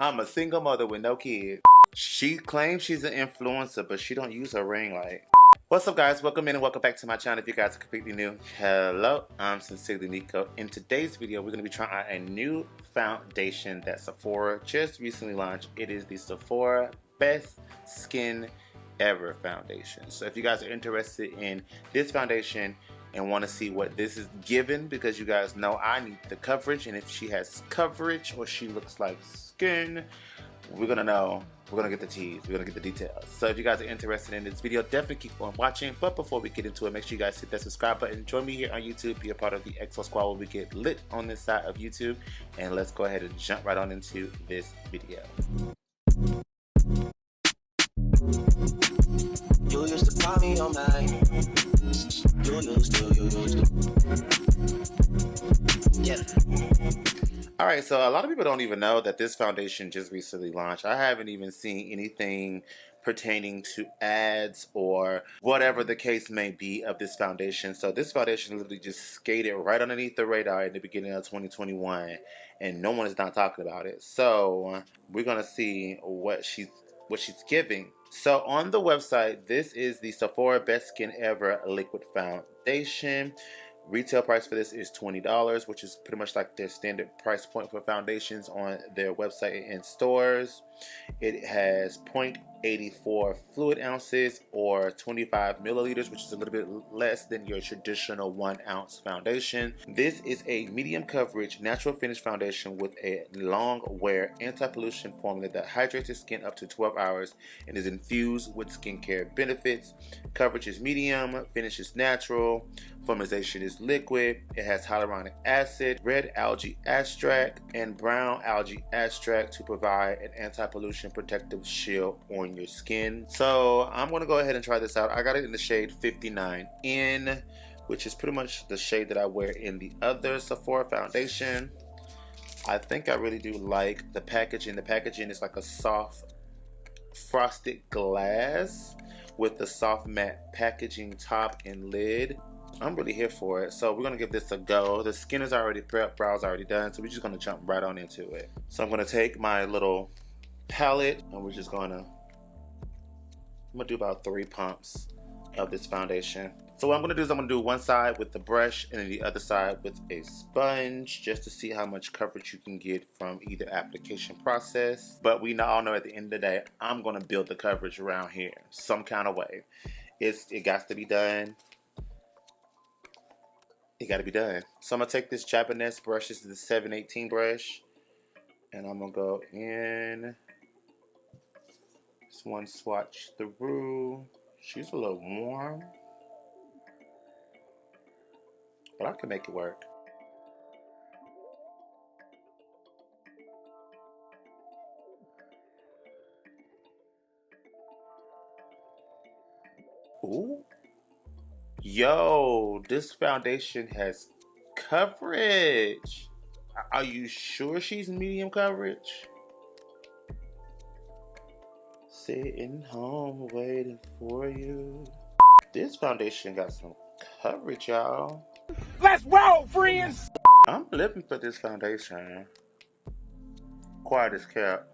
I'm a single mother with no kids. She claims she's an influencer, but she don't use her ring light. What's up, guys? Welcome in and welcome back to my channel. If you guys are completely new, hello, I'm sincerely Niko. In today's video, we're going to be trying out a new foundation that Sephora just recently launched. It is the Sephora Best Skin Ever foundation. So if you guys are interested in this foundation and want to see what this is given, because you guys know I need the coverage, and if she has coverage or she looks like skin, we're gonna know. We're gonna get the teas, we're gonna get the details. So if you guys are interested in this video, definitely keep on watching. But before we get into it, make sure you guys hit that subscribe button. Join me here on YouTube, be a part of the EXO squad where we get lit on this side of YouTube. And let's go ahead and jump right on into this video. You used to call me on mine. You used to. Yeah. Alright, so a lot of people don't even know that this foundation just recently launched. I haven't even seen anything pertaining to ads or whatever the case may be of this foundation. So this foundation literally just skated right underneath the radar in the beginning of 2021, and no one is not talking about it. So we're gonna see what she's giving. So on the website, this is the Sephora Best Skin Ever Liquid Foundation. Retail price for this is $20, which is pretty much like their standard price point for foundations on their website and stores. It has 0.84 fluid ounces or 25 milliliters, which is a little bit less than your traditional 1 ounce foundation. This is a medium coverage natural finish foundation with a long wear anti-pollution formula that hydrates your skin up to 12 hours and is infused with skincare benefits. Coverage is medium, finish is natural, formulation is liquid. It has hyaluronic acid, red algae extract, and brown algae extract to provide an anti-pollution protective shield on your skin. So I'm going to go ahead and try this out. I got it in the shade 59N, which is pretty much the shade that I wear in the other Sephora foundation. I think I really do like the packaging. The packaging is like a soft frosted glass with the soft matte packaging top and lid. I'm really here for it, so we're gonna give this a go. The skin is already prepped, brows already done, so we're just gonna jump right on into it. So I'm gonna take my little palette and we're just gonna, I'm gonna do about 3 pumps of this foundation. So what I'm gonna do is I'm gonna do one side with the brush and then the other side with a sponge, just to see how much coverage you can get from either application process. But we all know at the end of the day, I'm gonna build the coverage around here some kind of way. It got to be done. It got to be done. So I'm gonna take this Japanese brush. This is the 718 brush, and I'm gonna go in. This one swatch through. She's a little warm, but I can make it work. Ooh. Yo, this foundation has coverage. Are you sure she's medium coverage? Sitting home waiting for you. This foundation got some coverage, y'all. Let's roll, friends! I'm living for this foundation. Quiet as kept.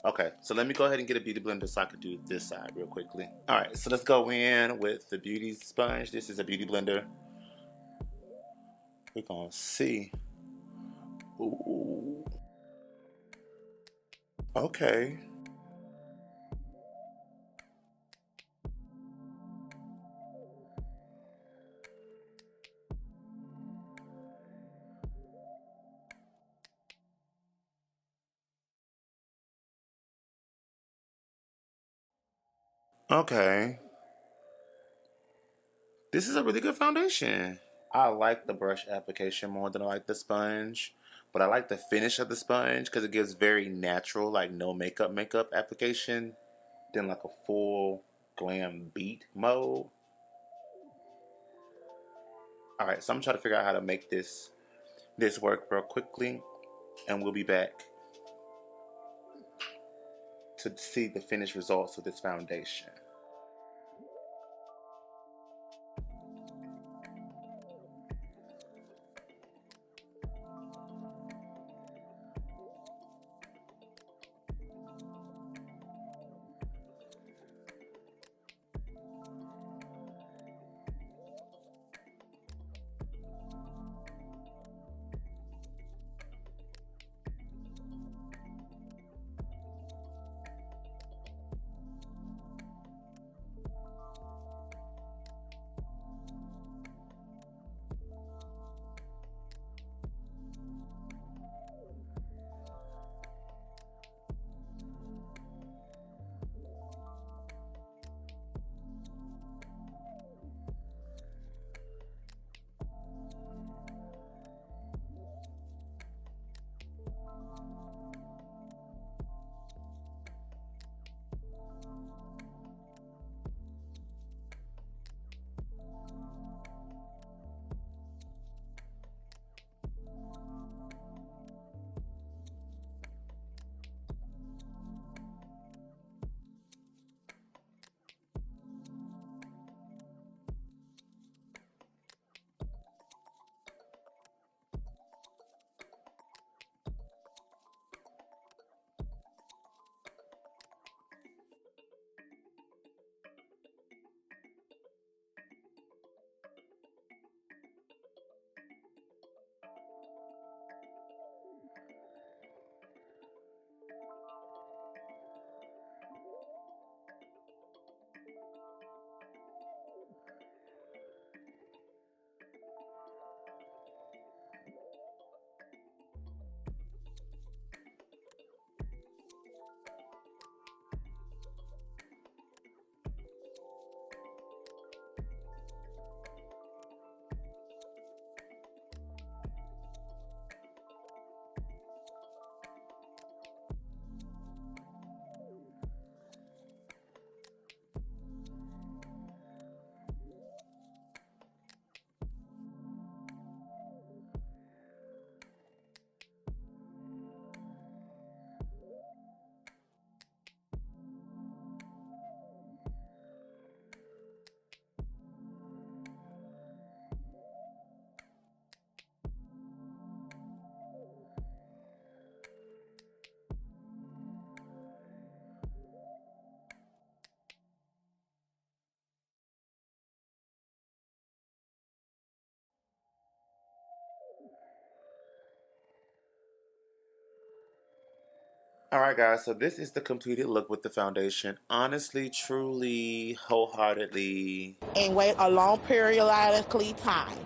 Okay, so let me go ahead and get a beauty blender so I can do this side real quickly. Alright, so let's go in with the beauty sponge. This is a beauty blender. We're gonna see. Ooh. Okay. Okay. This is a really good foundation. I like the brush application more than I like the sponge. But I like the finish of the sponge because it gives very natural, like no makeup application. Then like a full glam beat mode. Alright, so I'm trying to figure out how to make this work real quickly. And we'll be back to see the finished results of this foundation. Alright guys, so this is the completed look with the foundation. Honestly, truly, wholeheartedly, and wait a long periodically time.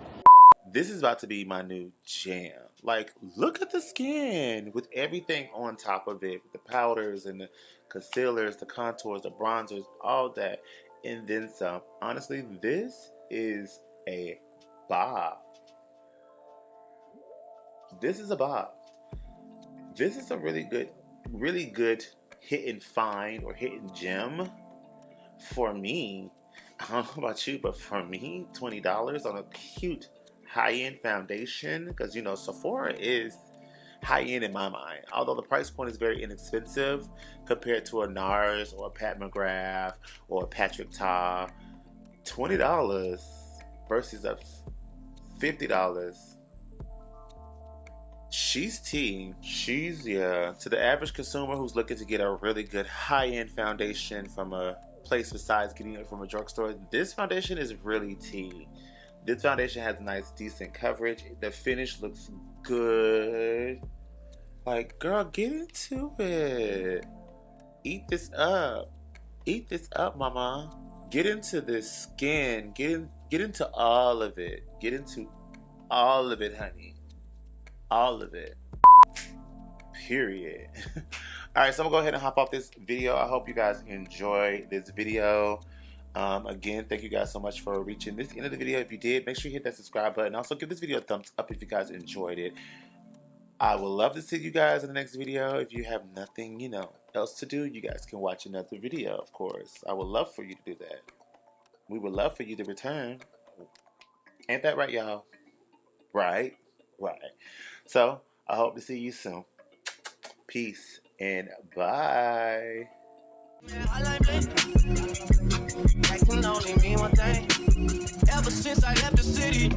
this is about to be my new jam. Like, look at the skin with everything on top of it. The powders and the concealers, the contours, the bronzers, all that. And then some. Honestly, this is a bob. This is a bob. This is a really good hidden find or hidden gem for me. I don't know about you, but for me, $20 on a cute high-end foundation, because you know Sephora is high-end in my mind, although the price point is very inexpensive compared to a NARS or a Pat McGrath or a Patrick Ta. $20 versus a $50. She's tea. She's, yeah, to the average consumer who's looking to get a really good high-end foundation from a place besides getting it from a drugstore, this foundation is really tea. This foundation has nice, decent coverage. The finish looks good. Like, girl, get into it. Eat this up. Eat this up, mama. Get into this skin. Get into all of it. Get into all of it, honey. All of it. Period. Alright, so I'm gonna go ahead and hop off this video. I hope you guys enjoyed this video. Again, thank you guys so much for reaching this end of the video. If you did, make sure you hit that subscribe button. Also, give this video a thumbs up if you guys enjoyed it. I would love to see you guys in the next video. If you have nothing, you know, else to do, you guys can watch another video, of course. I would love for you to do that. We would love for you to return. Ain't that right, y'all? Right? Right. So, I hope to see you soon. Peace and bye. That can only mean one thing. Ever since I left the city.